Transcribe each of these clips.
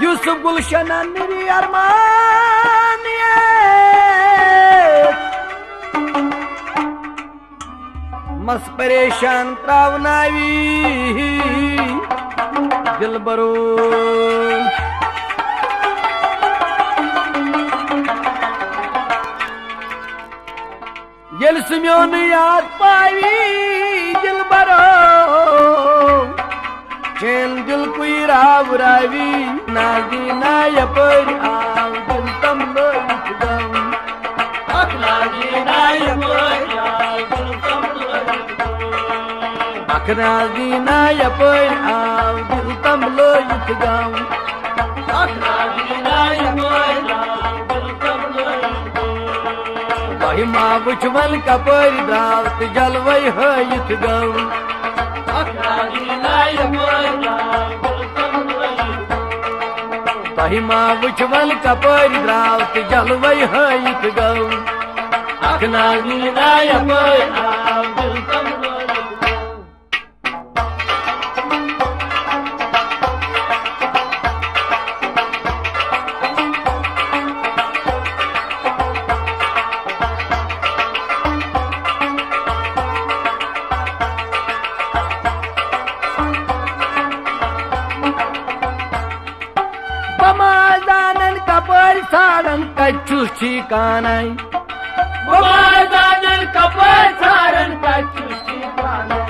Yusuf Gulşen'en niri armaniye Mas परेशान त्रावनावी Dilbaro Yel simyon yaad pavi dilbaro Chen dil kui rav ravi Nagina yapar aav dil tam lo itgam Nagina yapar aav dil tam lo itgam Nagina yapar aav dil tam lo itgam Nagina yapar aav dil tam lo itgam Vahima buchmal kapar draat jalvai hayit gam Vahima buchmal kapar draat jalvai hayit gam Akhnagina yapar aav dil tam lo Bamazanan kapar saran kachu chikanai Bamazanan kapar saran kachu chikanai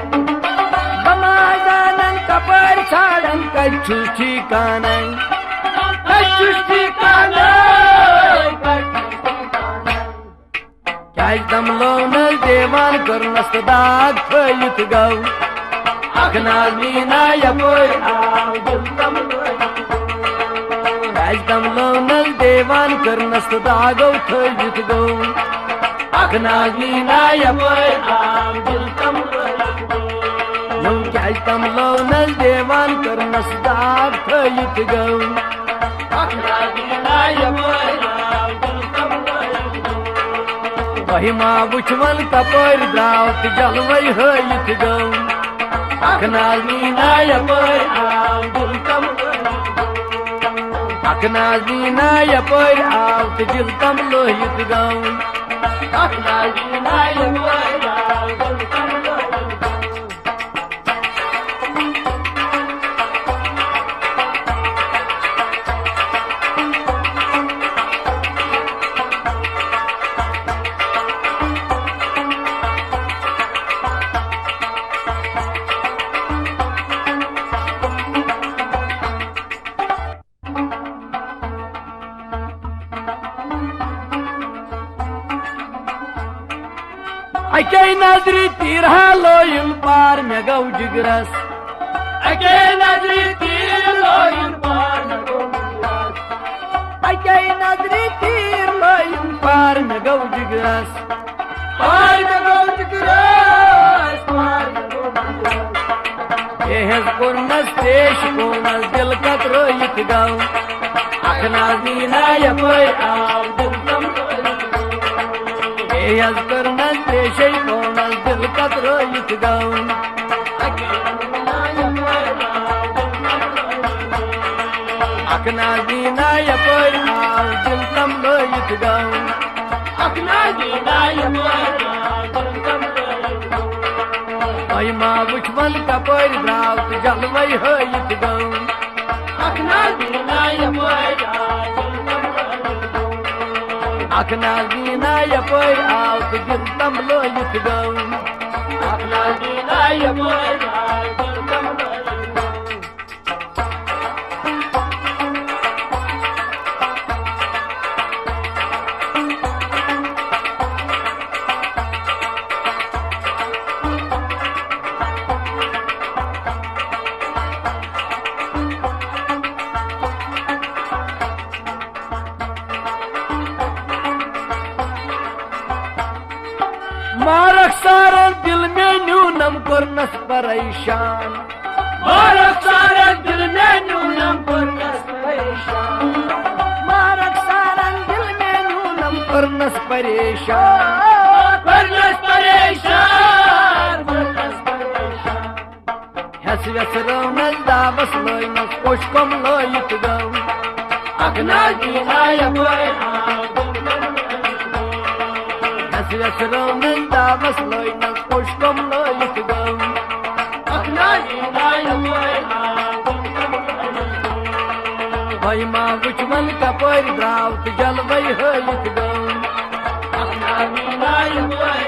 Bamazanan kapar saran kachu chikanai Kachu chikanai Kajdam lonal devan karnast daag khayut gav Akhnagina yapar aav dil tam lo Kajdam lonal devan karnast daagav khayut gav Akhnagina yapar aav dil tam lo Kajdam lonal devan karnast daag khayut gav Akhnagina yapar aav dil tam lo Vahima buchmal kapar draat jalvai hayit gav Akhnagina yapar aav dil tam lo Akhnagina yapar aav dil tam lo itgam Akhnagina yapar aav dil tam lo Akay nazri tirha loyun par me gav jigras Akay nazri tir loyun par me gav jigras Akay nazri tir loyun par me gav jigras Par me gav jigras Par me gav jigras Yehez kurnas tesh kurnas dil katro yit gav Akhnagina yapar aav dil tam lo Yehez kurnas tesh kurnas dil katro yit gav Akhnagina yapar aav dil tam lo Akhnagina yapar aav dil tam lo itgam Akhnagina yapar aav dil tam lo Vahima buchmal kapar draat jalvai hayit gam Akhnagina yapar aav dil tam lo Akhnagina yapar aav dil tam lo itgam Akhnagina yapar aav dil tam lo Marak saran dil mein nunam kurnas pareishan Marak saran dil mein nunam kurnas pareishan Marak saran dil mein nunam kurnas pareishan Kurnas pareishan Kurnas pareishan Has vesronal da davas loinas poshkom loit gam akna dina yapoy Nasrasronen davas loinas poshkom loit gam akna dina yapoy Vai ma vuchman kapoy draut jalvay hoyit gam akna dina yapoy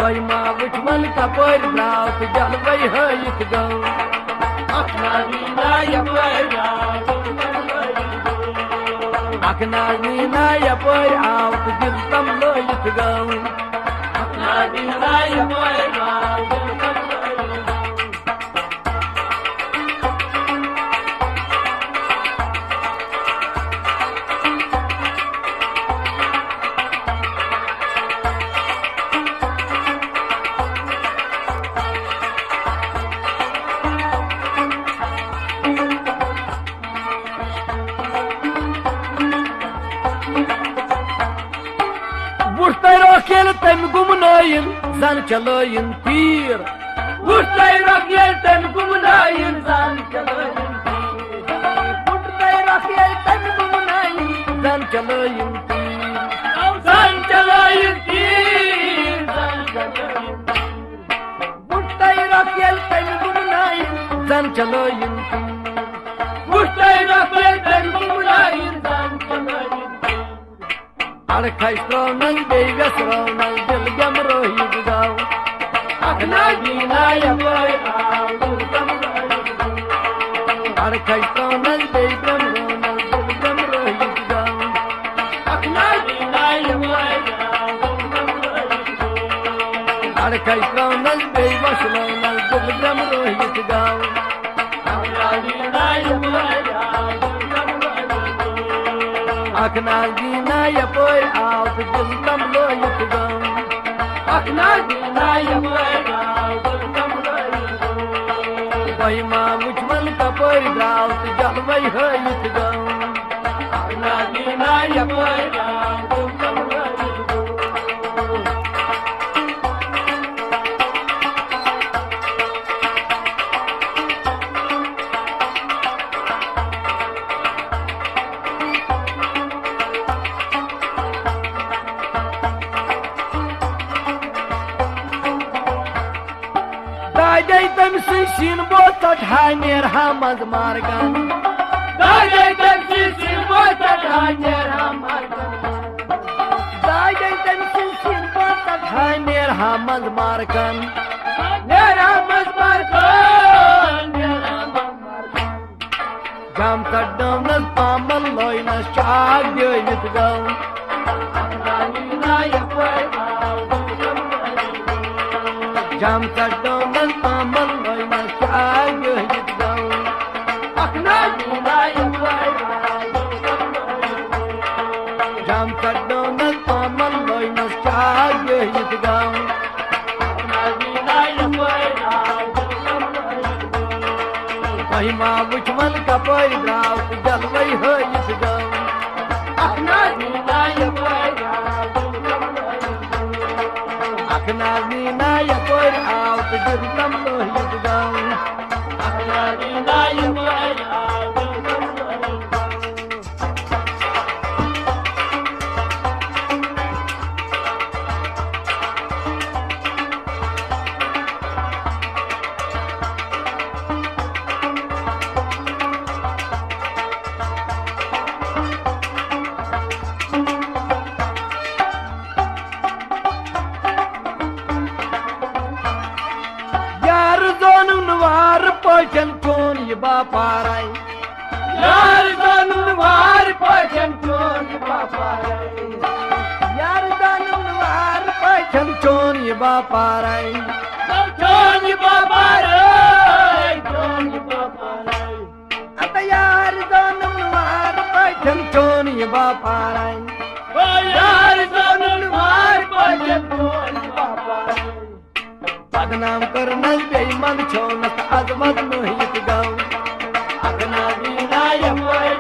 Vai ma vuchman kapoy draut jalvay hoyit gam akna dina yapoy akna dina yapoy out diltam loyit gam akna dina yapoy Rokel tem gumnayin zan chaloyin tir Vurtay rokel tem gumnayin zan chaloyin tir Vurtay rokel tem gumnayin zan chaloyin tir Zan chaloyin tir Zan chaloyin tir Vurtay rokel tem gumnayin zan chaloyin tir Vurtay rokel tem gumnayin zan chaloyin Arkayştronan beygasronan dilgam rohid gav akna dina yapoy dilgam rohid gav Arkayştronan beygasronan dilgam rohid gav akna dina yapoy dilgam rohid gav Arkayştronan beygasronan dilgam rohid gav akna dina yapoy akna dina yapoy out diltam loyit gam akna dina yapoy out diltam loyit gam Vai ma vuchman kapoy draut jalvay hoyit gam akna dina yapoy out diltam loyit gam Dajay tamsi sin botat haner hamaz margan Dajay tamsi sin botat haner hamaz margan Dajay tamsi sin botat haner hamaz margan Ner hamaz margan Ner hamaz margan Jam tadamnas pamal loinas chag yoyit gam akna dina yapoy Jam tadamnas pamal loinas chag yoyit gam akna dina yapoy Jam tadamnas pamal loinas chag yoyit gam akna dina yapoy Vai ma vuchman kapoy draut jalvay hoyit gam akna dina yapoy akna dina yapoy out diltam loyit gam akna dina yapoy out diltam loyit gam Pochen ton yiba parai Yar danun war pochen ton yiba parai Yar danun war pochen ton yiba parai Ton yiba parai Ton yiba parai Ata yar danun war pochen ton yiba parai Yar danun war pochen ton yiba parai Badnaam karnas beiman chonas azmat nohit gav akna dina yapoy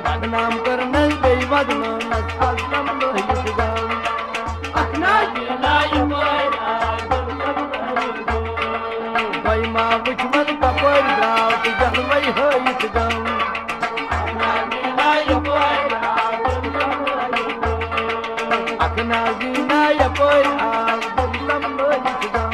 badnaam karnas beiman chonas azmat nohit gav akna dina yapoy महिमा वुचमन कपर द्राव तु जलवै हयत गौ अखना जीना यपर आव दुलम हयत गौ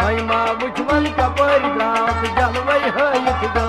महिमा वुचमन कपर द्राव तु जलवै हयत गौ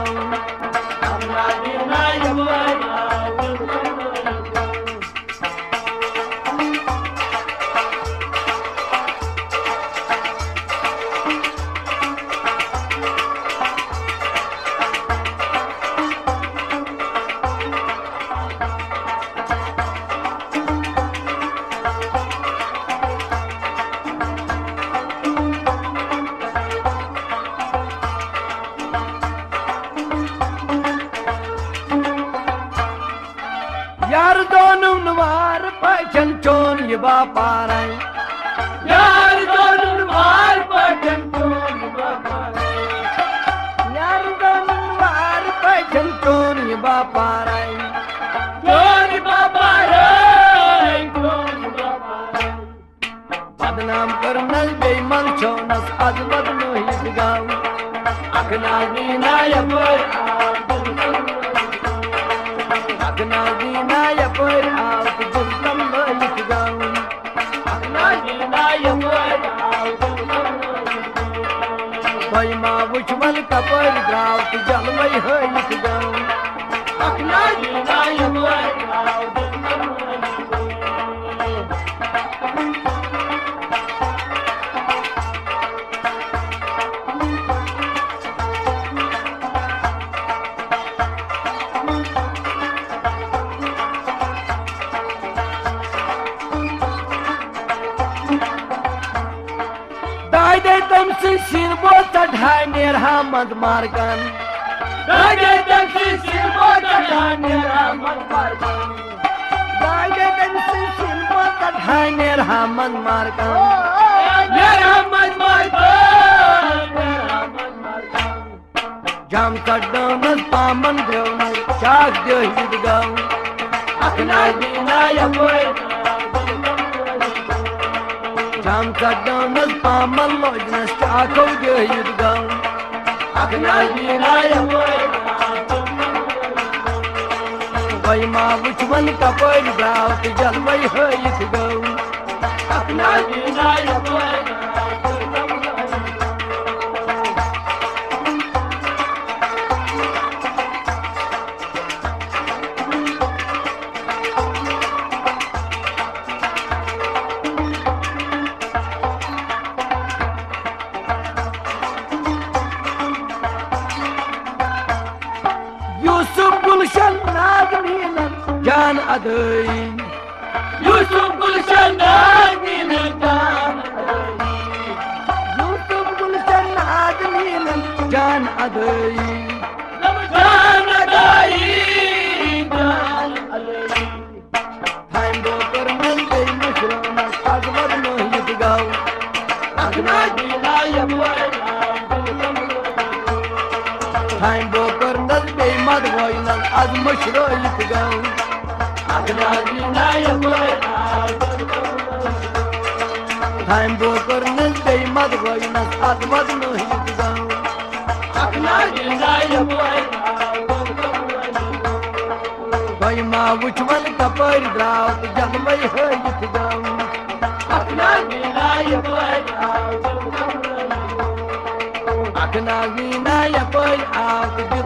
यार दोनों नवार पचन चोन ये बापाराई यार दोनों नवार पचन चोन ये बापाराई यार दोनों नवार पचन चोन ये बापाराई चोन बापाराई बदनाम करनल बेईमान छोनस अजमत नोहित गाँव अखना दीना यपर अखना दीना यपर आव तु जुलम हयत गौ अखना दीना यपर आव तु जुलम हयत गौ महिमा वुचमन कपर द्राव तु जलवै हयत गौ अखना दीना यपर आव तु जुलम हयत गौ दादे तमसे सिरबो तढ़ाई नेरहा मद मारगन दादे तमसे सिरबो तढ़ाई नेरहा मद मारगन दादे तमसे सिरबो तढ़ाई नेरहा मद मारगन नेरहा मद मारगन जाम कड्डोनस पामन देवनस चाक देहिद गौ अखना दीना यपर जाम कड्डोनस पामन लोजनस चाको देहिद गौ अखना दीना यपर महिमा वुचमन कपर द्राव तु जलवै हयत गौ अखना दीना यपर यूसुफ गुलशन नागनीनन जान अदई यूसुफ गुलशन नागनीनन जान अदई यूसुफ गुलशन नागनीनन जान अदई जान अदई जान अदई टाइम दो कर मन गई मशरोना अजमत नोहित गौ अखना दीना यपर टाइम दो कर नल बेईमान वोइनल आज मशरोइत गौ अखना दीना यपर टाइम दो कर नल बेईमान वोइनल आज मद नोहित गौ अखना दीना यपर महिमा वुचमन कपर द्राव तु जलवै हयत गौ अखना दीना यपर अखना दीना यपर आव तु